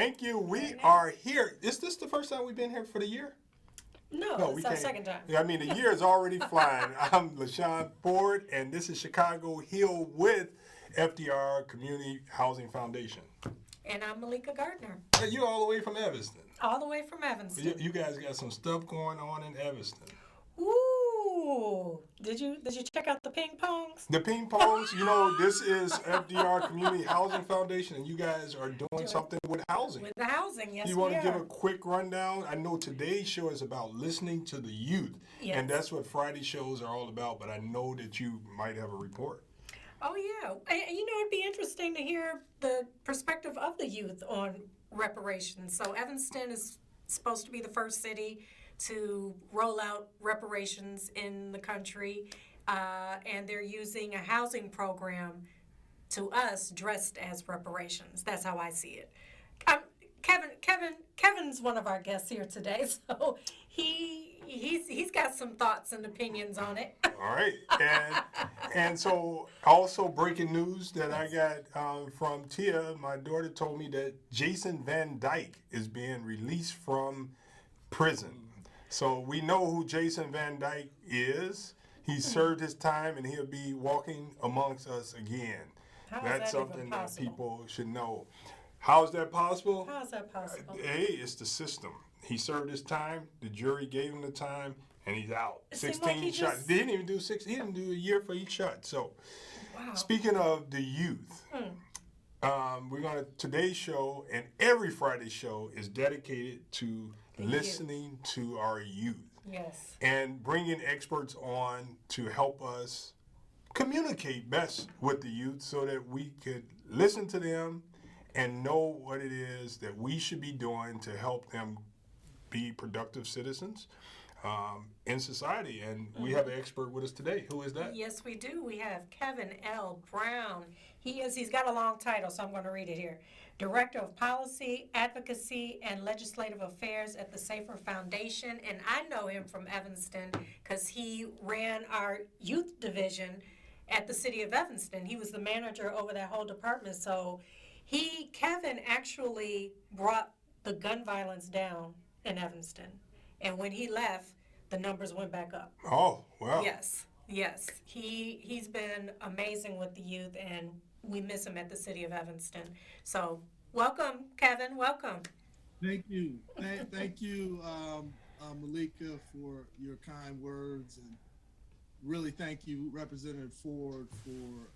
Thank you. We are here. Is this the first time we've been here for the year? No, it's our second time. Yeah, I mean, the year is already flying. I'm LaShawn Ford, and this is Chicago Hill with F.D.R. Community Housing Foundation. And I'm Meleika Gardner. Hey, you're all the way from Evanston. All the way from Evanston. You guys got some stuff going on in Evanston. Ooh. Did you check out the ping pongs? The ping pongs, this is F.D.R. Community Housing Foundation, and you guys are doing something with housing. With the housing, yes, You want to give a quick rundown? I know today's show is about listening to the youth, and that's what Friday shows are all about, but I know that you might have a report. Oh, yeah. It'd be interesting to hear the perspective of the youth on reparations. So Evanston is supposed to be the first city to roll out reparations in the country, and they're using a housing program to us dressed as reparations. That's how I see it. Kevin's one of our guests here today, so he's got some thoughts and opinions on it. All right, and so also breaking news that I got from Tia, my daughter told me that Jason Van Dyke is being released from prison. So we know who Jason Van Dyke is. He served his time and he'll be walking amongst us again. That's something that people should know. How is that possible? How is that possible? Hey, it's the system. He served his time, the jury gave him the time, and he's out. 16 shots. They didn't even do 6. He didn't do a year for each shot. So, Speaking of the youth, today's show and every Friday show is dedicated to listening to our youth. Yes. And bringing experts on to help us communicate best with the youth so that we could listen to them and know what it is that we should be doing to help them be productive citizens in society. And we have an expert with us today. Who is that? Yes, we do. We have Kevin L. Brown. He's got a long title, so I'm going to read it here. Director of Policy, Advocacy, and Legislative Affairs at the Safer Foundation. And I know him from Evanston because he ran our youth division at the city of Evanston. He was the manager over that whole department. So Kevin actually brought the gun violence down in Evanston. And when he left, the numbers went back up. Oh, wow. Yes. He's been amazing with the youth, and we miss him at the city of Evanston. So welcome, Kevin. Welcome. Thank you. Thank you, Meleika, for your kind words. And really thank you, Representative Ford, for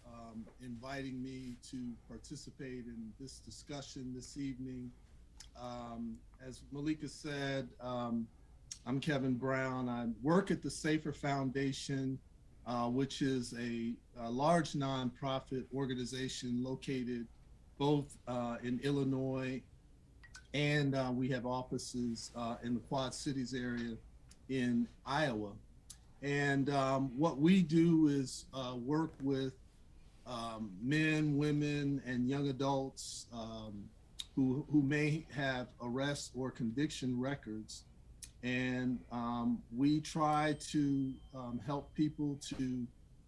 inviting me to participate in this discussion this evening. As Meleika said, I'm Kevin Brown. I work at the Safer Foundation, which is a large nonprofit organization located both in Illinois, and we have offices in the Quad Cities area in Iowa. And what we do is work with men, women, and young adults who may have arrest or conviction records. And we try to help people to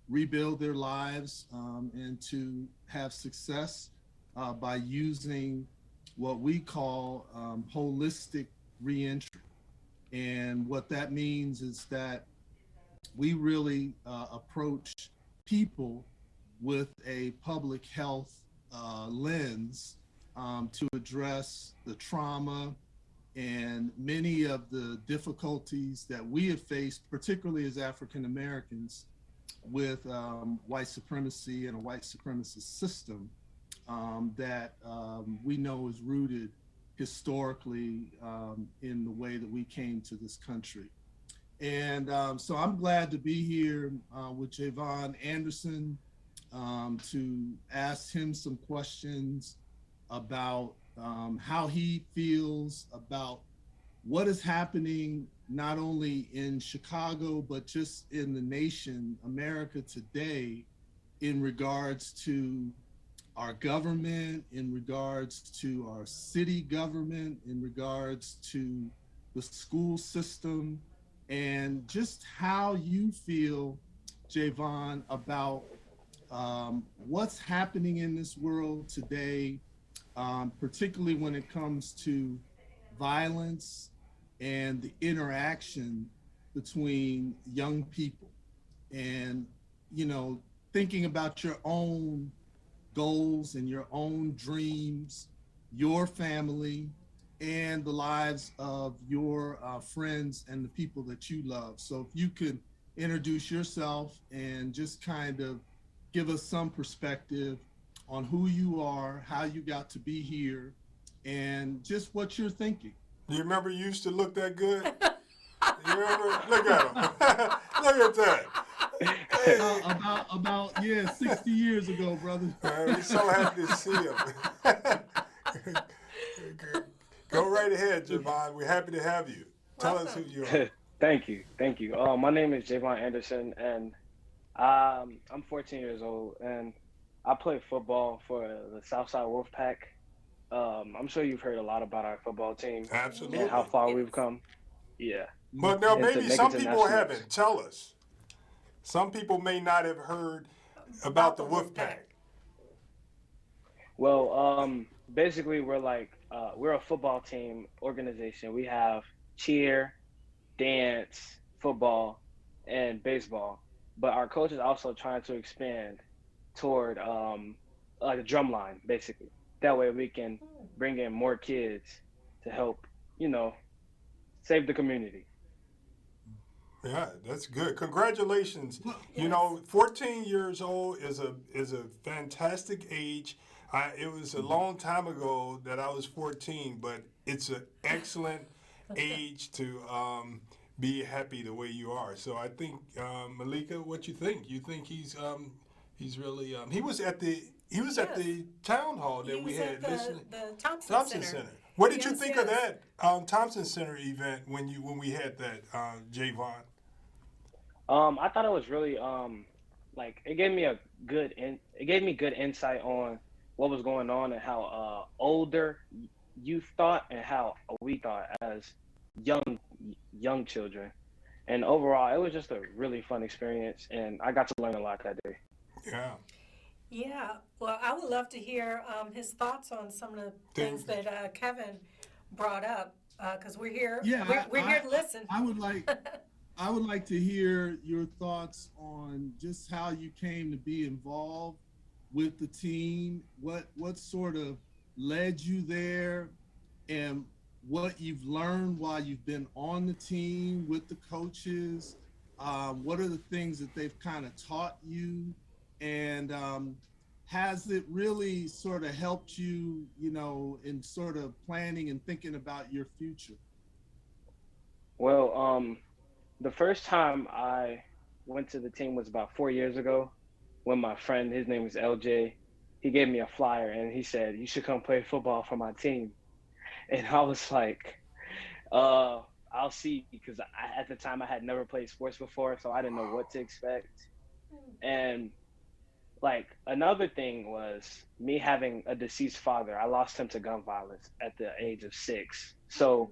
rebuild their lives and to have success by using what we call holistic reentry. And what that means is that we really approach people with a public health lens to address the trauma and many of the difficulties that we have faced, particularly as African Americans, with white supremacy and a white supremacist system that we know is rooted historically in the way that we came to this country. And so I'm glad to be here with Jayvon Anderson to ask him some questions about how he feels about what is happening not only in Chicago, but just in the nation, America today, in regards to our government, in regards to our city government, in regards to the school system, and just how you feel, Jayvon, about what's happening in this world today particularly when it comes to violence and the interaction between young people. And, you know, thinking about your own goals and your own dreams, your family, and the lives of your friends and the people that you love. So if you could introduce yourself and just kind of give us some perspective on who you are, how you got to be here, and just what you're thinking. You remember you used to look that good? You remember? Look at him. Look at that. Hey, Yeah, 60 years ago, brother. we're so happy to see him. Go right ahead, Jayvon. We're happy to have you. Tell us who you are. Thank you, thank you. My name is Jayvon Anderson, and I'm 14 years old, and I play football for the Southside Wolfpack. I'm sure you've heard a lot about our football team Absolutely. and how far Yes. we've come. Yeah. But now And to maybe make some it to people nationals. haven't. Tell us. Some people may not have heard about the Wolfpack. Well, basically, we're a football team organization. We have cheer, dance, football, and baseball. But our coach is also trying to expand toward like a drum line, basically. That way we can bring in more kids to help, you know, save the community. Yeah, that's good. Congratulations. You Yes. know, 14 years old is a fantastic age. It was a long time ago that I was 14, but it's an excellent age to be happy the way you are. So I think, Meleika, what you think? You think he's really he was at the Yes. town hall that He we was had at listening. the Thompson, Thompson Center. Center. What did you Yes, think yes. of that Thompson Center event when we had that, Jayvon? I thought it was really like it gave me it gave me good insight on what was going on and how older youth thought and how we thought as young young children. And overall, it was just a really fun experience, and I got to learn a lot that day. Yeah. Yeah, well, I would love to hear his thoughts on some of the things that Kevin brought up, because we're here. Yeah, we're here to listen. I would like to hear your thoughts on just how you came to be involved with the team. What sort of led you there, and what you've learned while you've been on the team with the coaches. What are the things that they've kind of taught you, and has it really sort of helped you, you know, in sort of planning and thinking about your future? Well, the first time I went to the team was about 4 years ago when my friend, his name was LJ, he gave me a flyer and he said, "You should come play football for my team." And I was like, I'll see, because at the time I had never played sports before, so I didn't know what to expect. And like another thing was me having a deceased father. I lost him to gun violence at the age of 6. So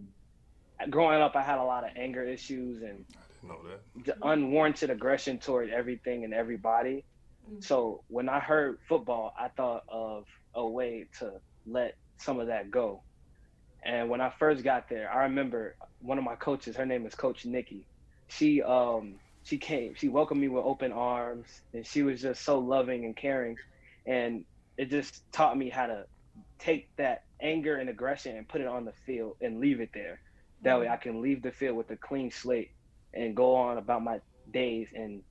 growing up, I had a lot of anger issues and I didn't know that. the unwarranted aggression toward everything and everybody. So when I heard football, I thought of a way to let some of that go. And when I first got there, I remember one of my coaches, her name is Coach Nikki. She came, she welcomed me with open arms, and she was just so loving and caring. And it just taught me how to take that anger and aggression and put it on the field and leave it there. That way I can leave the field with a clean slate and go on about my days and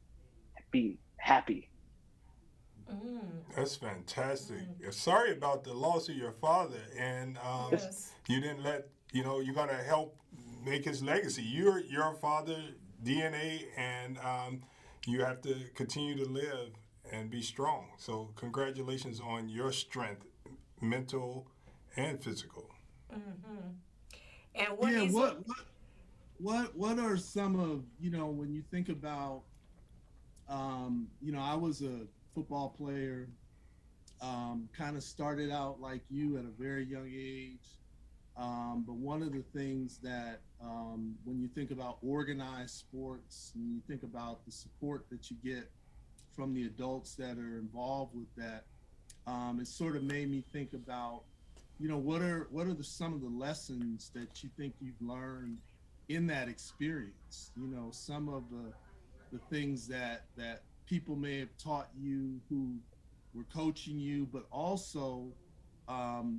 be happy. That's fantastic. Sorry about the loss of your father, and Yes. you didn't let you're gonna help make his legacy. You're your father DNA, and you have to continue to live and be strong. So congratulations on your strength, mental and physical. And what Yeah, he's what are some of, you know, when you think about, you know, I was a football player, kind of started out like you at a very young age. But one of the things that, when you think about organized sports, and you think about the support that you get from the adults that are involved with that, it sort of made me think about some of the lessons that you think you've learned in that experience? Some of the things that people may have taught you who were coaching you, but also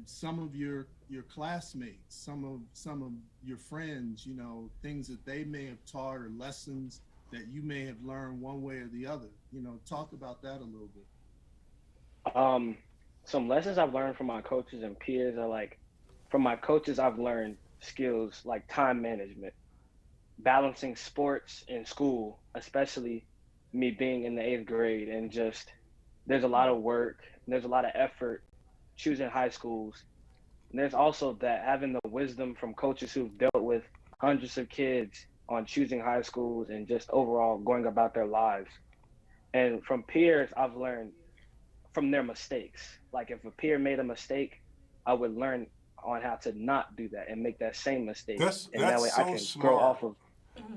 some of your classmates, some of your friends, things that they may have taught or lessons that you may have learned one way or the other. Talk about that a little bit. Some lessons I've learned from my coaches and peers are like, from my coaches, I've learned skills like time management, balancing sports and school, especially me being in the 8th grade, and just there's a lot of work, there's a lot of effort choosing high schools. And there's also that having the wisdom from coaches who've dealt with hundreds of kids on choosing high schools and just overall going about their lives. And from peers, I've learned from their mistakes. Like if a peer made a mistake, I would learn on how to not do that and make that same mistake. And that way so I can smart. grow off of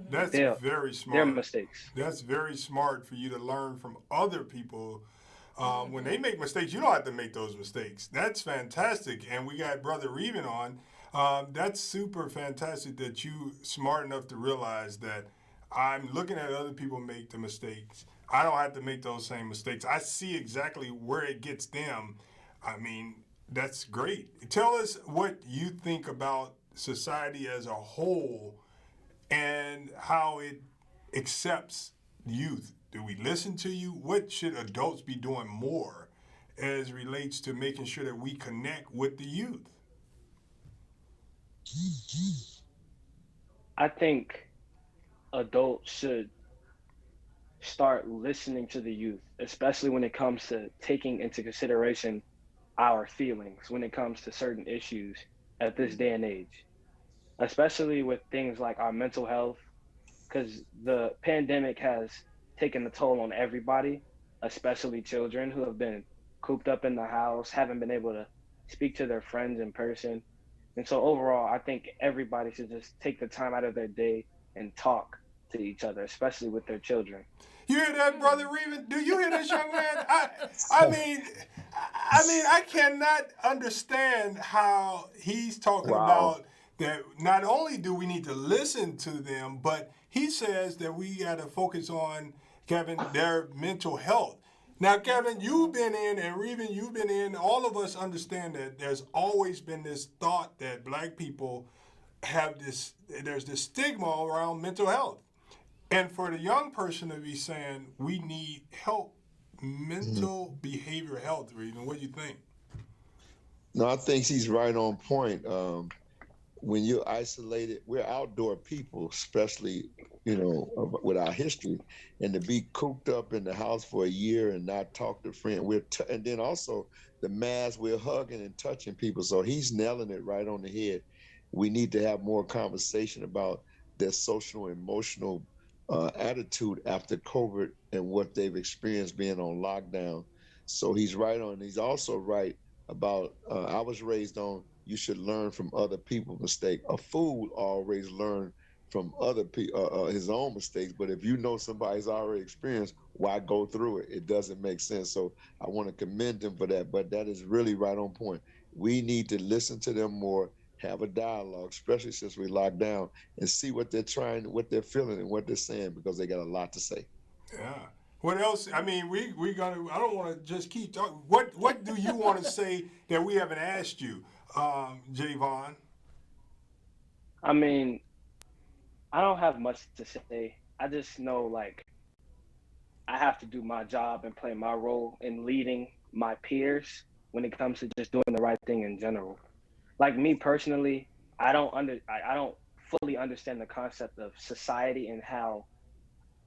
That's very smart. Their mistakes. That's very smart for you to learn from other people. When they make mistakes, you don't have to make those mistakes. That's fantastic. And we got Brother Reven on. That's super fantastic that you smart enough to realize that I'm looking at other people make the mistakes. I don't have to make those same mistakes. I see exactly where it gets them. I mean, that's great. Tell us what you think about society as a whole and how it accepts youth. Do we listen to you? What should adults be doing more as relates to making sure that we connect with the youth? I think adults should start listening to the youth, especially when it comes to taking into consideration our feelings when it comes to certain issues at this day and age, especially with things like our mental health, because the pandemic has taken a toll on everybody, especially children who have been cooped up in the house, haven't been able to speak to their friends in person. And so overall, I think everybody should just take the time out of their day and talk to each other, especially with their children. You hear that, Brother Reven? Do you hear this, young man? I mean, I cannot understand how he's talking about that. Not only do we need to listen to them, but he says that we got to focus on, Kevin, their mental health. Now, Kevin, you've been in, and Reven, you've been in. All of us understand that there's always been this thought that black people have this. There's this stigma around mental health. And for the young person to be saying, we need help, mental behavior health, Reven, what do you think? No, I think he's right on point. When you're isolated, we're outdoor people, especially, with our history. And to be cooped up in the house for a year and not talk to friends, and then also the mask, we're hugging and touching people. So he's nailing it right on the head. We need to have more conversation about their social and emotional attitude after COVID and what they've experienced being on lockdown. So he's right on. He's also right about, I was raised on, you should learn from other people's mistakes. A fool always learn from other people, his own mistakes. But if you know somebody's already experienced, why go through it? It doesn't make sense. So I want to commend him for that. But that is really right on point. We need to listen to them more, have a dialogue, especially since we locked down, and see what they're trying, what they're feeling, and what they're saying, because they got a lot to say. Yeah. What else? I mean, we gotta. I don't want to just keep talking. What do you want to say that we haven't asked you, Jayvon? I mean, I don't have much to say. I just know, like, I have to do my job and play my role in leading my peers when it comes to just doing the right thing in general. Like me personally, I don't fully understand the concept of society and how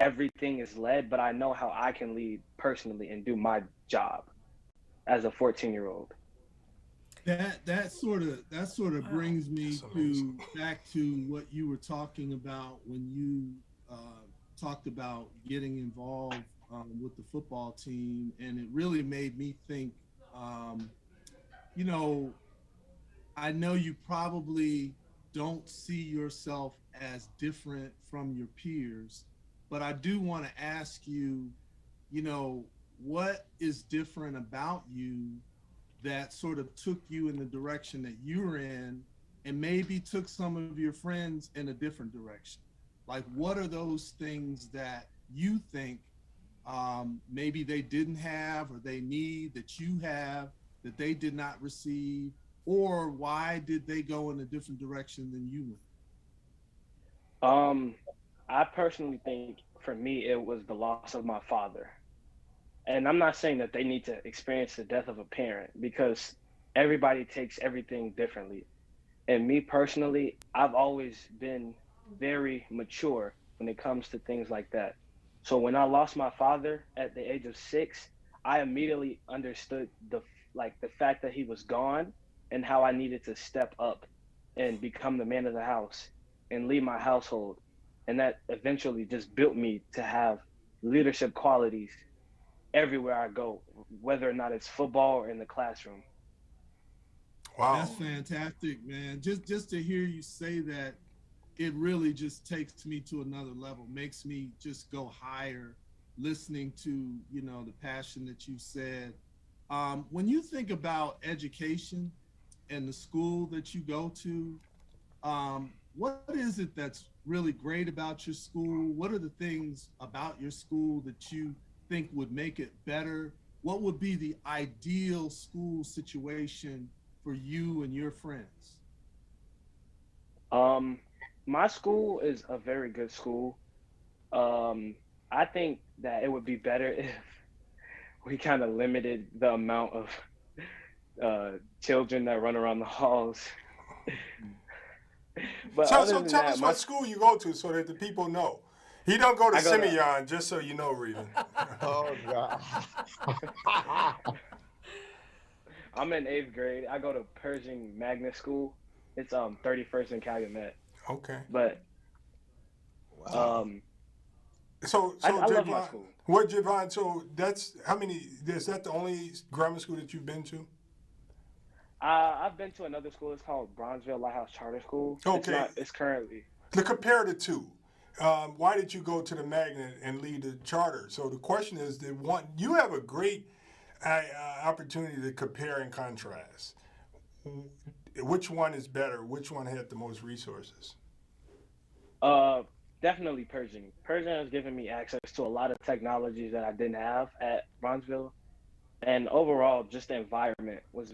everything is led, but I know how I can lead personally and do my job as a 14-year-old. That sort of brings me back to what you were talking about when you talked about getting involved with the football team, and it really made me think. I know you probably don't see yourself as different from your peers, but I do want to ask you, what is different about you that sort of took you in the direction that you're in, and maybe took some of your friends in a different direction? Like, what are those things that you think maybe they didn't have or they need that you have that they did not receive? Or why did they go in a different direction than you went? I personally think for me, it was the loss of my father. And I'm not saying that they need to experience the death of a parent, because everybody takes everything differently. And me personally, I've always been very mature when it comes to things like that. So when I lost my father at the age of 6, I immediately understood the fact that he was gone, and how I needed to step up and become the man of the house and lead my household. And that eventually just built me to have leadership qualities everywhere I go, whether or not it's football or in the classroom. Wow. That's fantastic, man. Just to hear you say that, it really just takes me to another level, makes me just go higher, listening to, you know, the passion that you said. When you think about education and the school that you go to, what is it that's really great about your school? What are the things about your school that you think would make it better? What would be the ideal school situation for you and your friends? My school is a very good school. I think that it would be better if we kind of limited the amount of children that run around the halls. But So, other so than tell that, us what school you go to so that the people know. He don't go to I go to- Simeon, just so you know, Reven. Oh God. I'm in 8th grade. I go to Pershing Magnet School. It's 31st and Calumet. Okay. But Wow. So I love my Jayvon, school. what Jayvon? So that's how many? Is that the only grammar school that you've been to? I've been to another school. It's called Bronzeville Lighthouse Charter School. Okay. It's currently. To compare the two, why did you go to the magnet and leave the charter? So the question is, you have a great opportunity to compare and contrast. Which one is better? Which one had the most resources? Definitely Pershing. Pershing has given me access to a lot of technologies that I didn't have at Bronzeville, and overall, just the environment was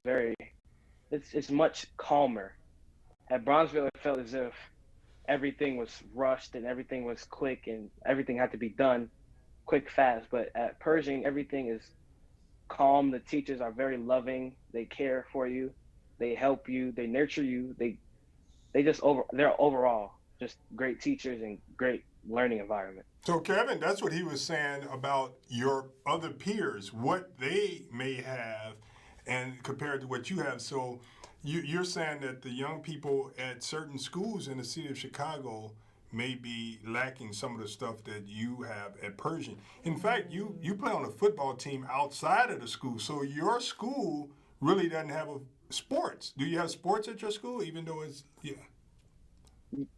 it's much calmer. At Bronzeville, it felt as if everything was rushed and everything was quick and everything had to be done quick, fast. But at Pershing, everything is calm. The teachers are very loving. They care for you. They help you. They nurture you. They're overall just great teachers and great learning environment. So Kevin, that's what he was saying about your other peers, what they may have, and compared to what you have. So you're saying that the young people at certain schools in the city of Chicago may be lacking some of the stuff that you have at Pershing. In fact, you play on a football team outside of the school, so your school really doesn't have sports. Do you have sports at your school, even though it's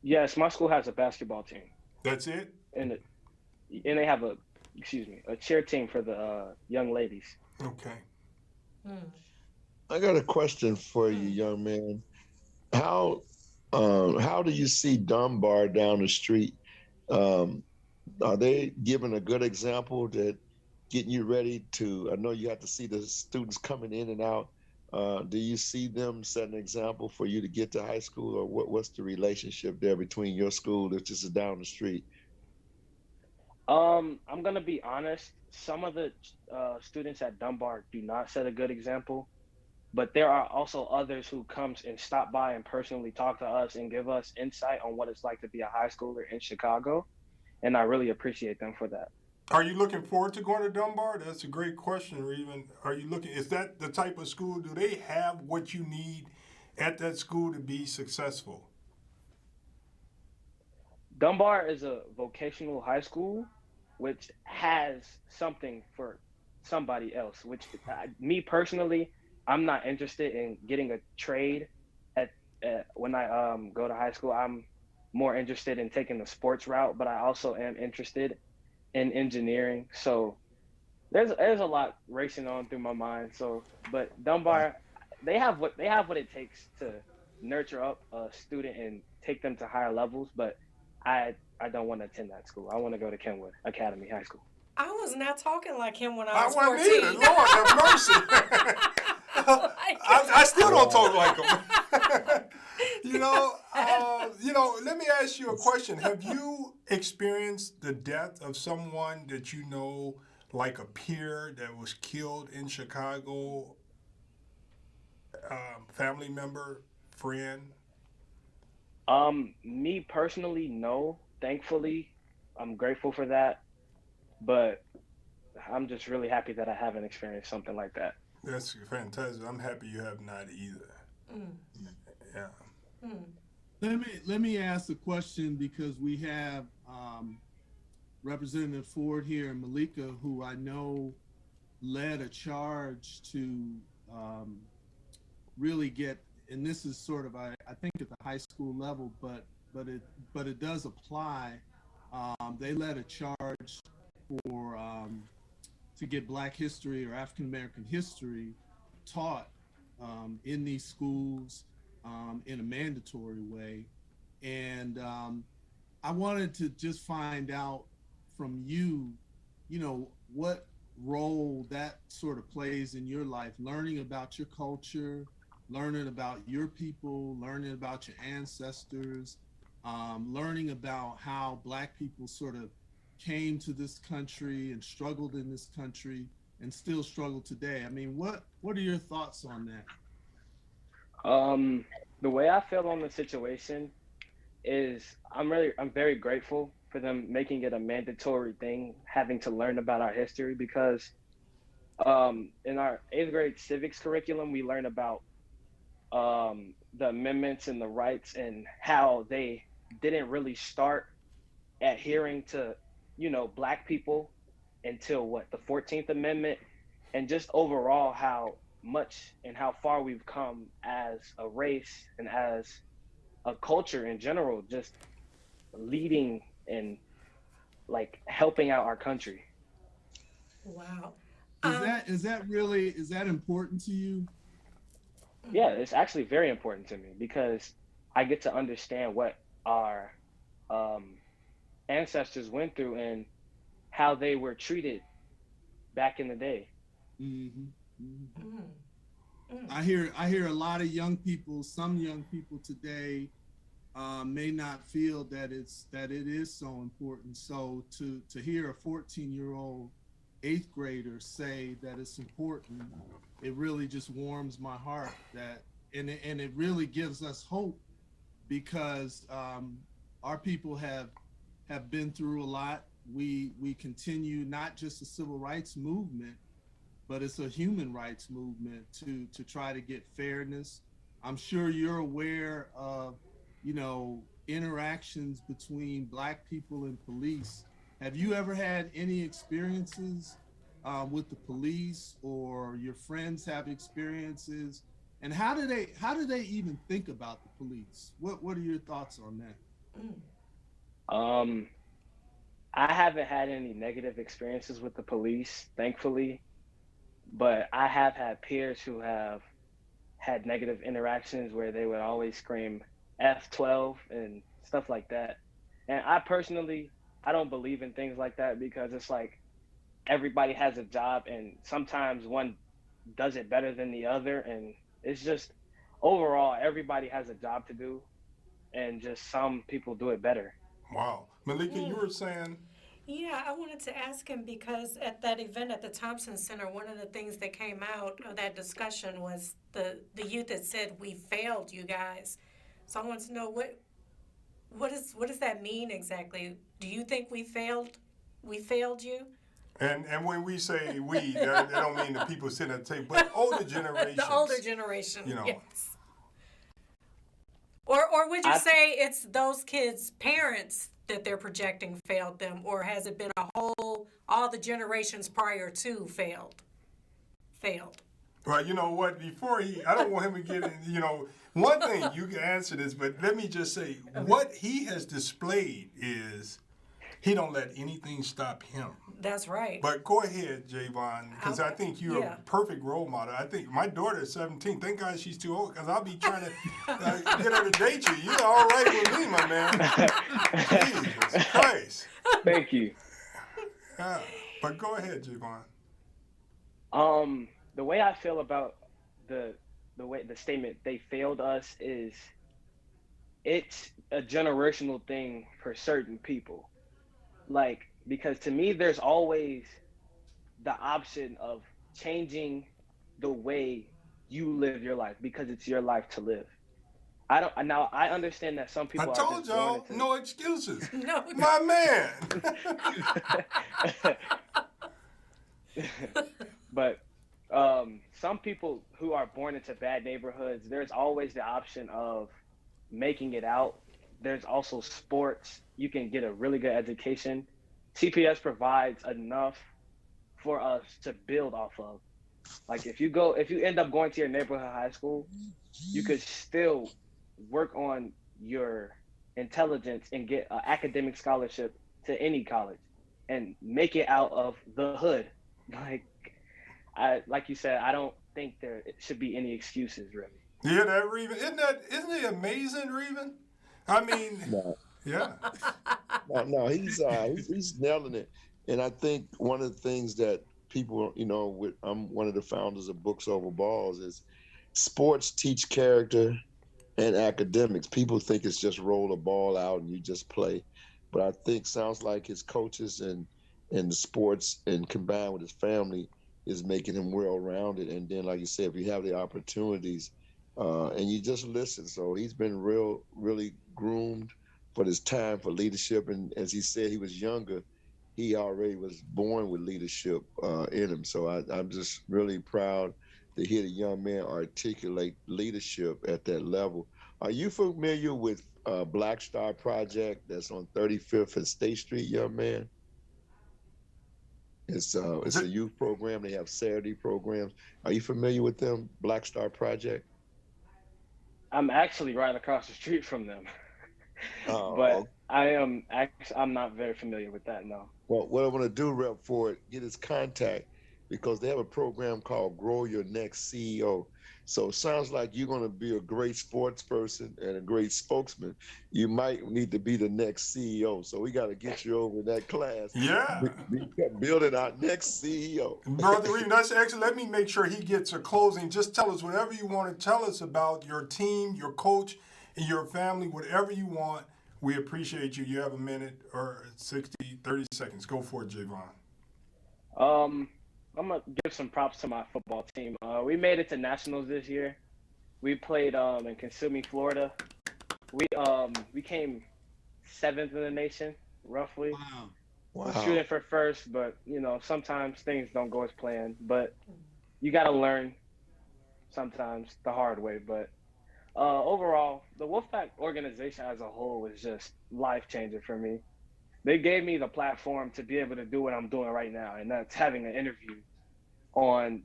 Yes, my school has a basketball team, That's it? and they have a cheer team for the young ladies. Okay. I got a question for you, young man. How do you see Dunbar down the street? Are they giving a good example that getting you ready to? I know you have to see the students coming in and out. Do you see them setting an example for you to get to high school, or what's the relationship there between your school that's just down the street? I'm gonna be honest. Some of the students at Dunbar do not set a good example, but there are also others who comes and stop by and personally talk to us and give us insight on what it's like to be a high schooler in Chicago, and I really appreciate them for that. Are you looking forward to going to Dunbar? That's a great question, Reven. Is that the type of school, do they have what you need at that school to be successful? Dunbar is a vocational high school, which has something for somebody else. Which, me personally, I'm not interested in getting a trade when I go to high school. I'm more interested in taking the sports route, but I also am interested in engineering. So there's a lot racing on through my mind. But Dunbar they have what it takes to nurture up a student and take them to higher levels. But I don't want to attend that school. I want to go to Kenwood Academy High School. I was not talking like him when I I was wasn't 14. either. Lord have mercy. I still don't talk like him. Let me ask you a question. Have you experienced the death of someone that you know, like a peer that was killed in Chicago? Family member, friend? Me personally, no. Thankfully, I'm grateful for that. But I'm just really happy that I haven't experienced something like that. That's fantastic. I'm happy you have not either. Yeah. Let me ask a question, because we have Representative Ford here and Meleika, who I know led a charge to really get, and this is sort of I think at the high school level, but it does apply. They led a charge for to get Black history or African American history taught in these schools in a mandatory way. And I wanted to just find out from you, what role that sort of plays in your life, learning about your culture, learning about your people, learning about your ancestors, learning about how Black people sort of came to this country and struggled in this country and still struggle today. I mean, what are your thoughts on that? The way I feel on the situation is I'm very grateful for them making it a mandatory thing, having to learn about our history, because in our 8th grade civics curriculum, we learn about the amendments and the rights and how they didn't really start adhering to, Black people until the 14th Amendment, and just overall how much and how far we've come as a race and as a culture in general, just leading and helping out our country. Wow. Is that important to you? Yeah, it's actually very important to me, because I get to understand what our ancestors went through and how they were treated back in the day. Mm-hmm. Mm-hmm. I hear a lot of some young people today may not feel that it is so important. So to hear a 14-year-old 8th grader say that it's important, it really just warms my heart. And it really gives us hope, because our people have been through a lot. We continue not just the civil rights movement, but it's a human rights movement to try to get fairness. I'm sure you're aware of, interactions between Black people and police. Have you ever had any experiences with the police, or your friends have experiences? And how do they even think about the police? What are your thoughts on that? I haven't had any negative experiences with the police, thankfully, but I have had peers who have had negative interactions where they would always scream F.D.R and stuff like that. And I personally, I don't believe in things like that, because it's like everybody has a job, and sometimes one does it better than the other, and it's just overall everybody has a job to do, and just some people do it better. Wow. Meleika, you were saying? Yeah, I wanted to ask him, because at that event at the Thompson Center, one of the things that came out of that discussion was the youth that said, "We failed you guys." So I want to know what does that mean exactly? Do you think we failed you? And when we say we, that don't mean the people sitting at the table, but older generations. The older generation, Yes. Or would you say it's those kids' parents that they're projecting failed them, or has it been all the generations prior to failed? Well, you know what? I don't want him to get in, one thing, you can answer this, but let me just say, what he has displayed is he don't let anything stop him. That's right. But go ahead, Jayvon, because I think you're a perfect role model. I think my daughter is 17. Thank God she's too old, because I'll be trying to get her to date you. You're all right with me, my man. Jesus Christ. Thank you. But go ahead, Jayvon. The way I feel about the statement "they failed us" is it's a generational thing for certain people. Like, because to me, there's always the option of changing the way you live your life because it's your life to live. I understand that some people I told y'all, no excuses. No. My man. But some people who are born into bad neighborhoods, there's always the option of making it out. There's also sports. You can get a really good education. TPS provides enough for us to build off of. Like if you end up going to your neighborhood high school, you could still work on your intelligence and get an academic scholarship to any college and make it out of the hood. Like you said, I don't think there should be any excuses, really. Yeah, that Reven. Isn't it amazing, Reven? I mean, yeah. No, he's nailing it. And I think one of the things that people, I'm one of the founders of Books Over Balls, is sports teach character and academics. People think it's just roll a ball out and you just play. But I think sounds like his coaches and the sports and combined with his family is making him well-rounded. And then, like you said, if you have the opportunities and you just listen. So he's been really groomed for his time for leadership. And as he said, he was younger. He already was born with leadership in him. So I'm just really proud to hear the young man articulate leadership at that level. Are you familiar with Black Star Project that's on 35th and State Street, young man? It's a youth program. They have Saturday programs. Are you familiar with them, Black Star Project? I'm actually right across the street from them. But I'm not very familiar with that, no. Well, what I want to do, Rep Ford, get his contact, because they have a program called Grow Your Next CEO. So it sounds like you're going to be a great sports person and a great spokesman. You might need to be the next CEO. So we got to get you over in that class. Yeah. Building our next CEO. Brother Reven, that's excellent. Let me make sure he gets a closing. Just tell us whatever you want to tell us about your team, your coach, and your family, whatever you want. We appreciate you. You have a minute or 30 seconds. Go for it, Jayvon. I'm going to give some props to my football team. We made it to nationals this year. We played in Kissimmee, Florida. We came 7th in the nation, roughly. Wow. We're shooting for first, but, sometimes things don't go as planned. But you got to learn sometimes the hard way. But overall, the Wolfpack organization as a whole was just life-changing for me. They gave me the platform to be able to do what I'm doing right now, and that's having an interview on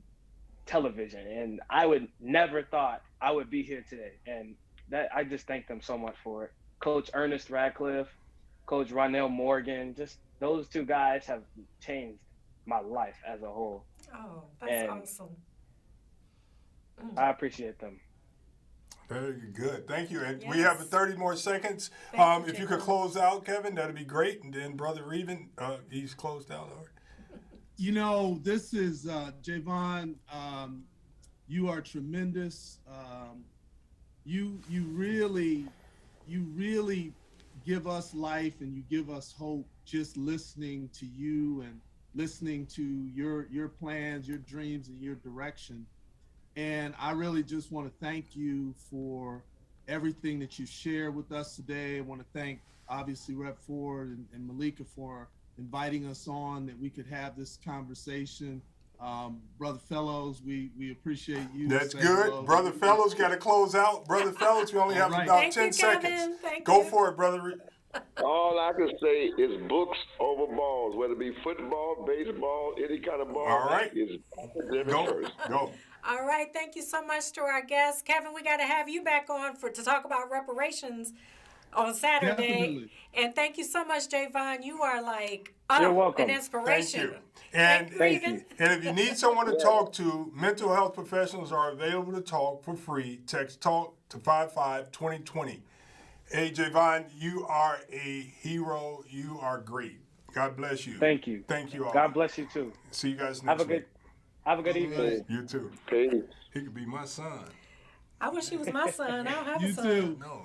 television. And I would never thought I would be here today. And that I just thank them so much for it. Coach Ernest Radcliffe, Coach Ronell Morgan, just those two guys have changed my life as a whole. Oh, that's awesome. I appreciate them. Very good. Thank you. And Yes. we have 30 more seconds. Thank you, If you could close out, Kevin, that'd be great. And then Brother Reven, he's closed out already. This is Jayvon. You are tremendous. You really give us life and you give us hope just listening to you and listening to your plans, your dreams, and your direction. And I really just want to thank you for everything that you shared with us today. I want to thank, obviously, Rep Ford and Meleika for inviting us on, that we could have this conversation. Brother Fellows, we appreciate you. That's good. Brother Fellows got to close out. Brother Fellows, we only have about Thank 10 you, seconds. Kevin. Thank Go you. for it, Brother. All I can say is books over balls, whether it be football, baseball, any kind of ball. All right. Is Go. All right. Thank you so much to our guests. Kevin, we got to have you back on to talk about reparations. on Saturday. Definitely. And thank you so much, Jayvon. You are like You're welcome. an Thank inspiration. you. And Thank you. and if you need someone to talk to, mental health professionals are available to talk for free. Text TALK to 55220. Hey, Jayvon, you are a hero. You are great. God bless you. Thank you. Thank you all. God bless you too. See you guys Have next a good week. evening. Right. You too. Peace. He could be my son. I wish he was my son. I don't have You a son. too. No.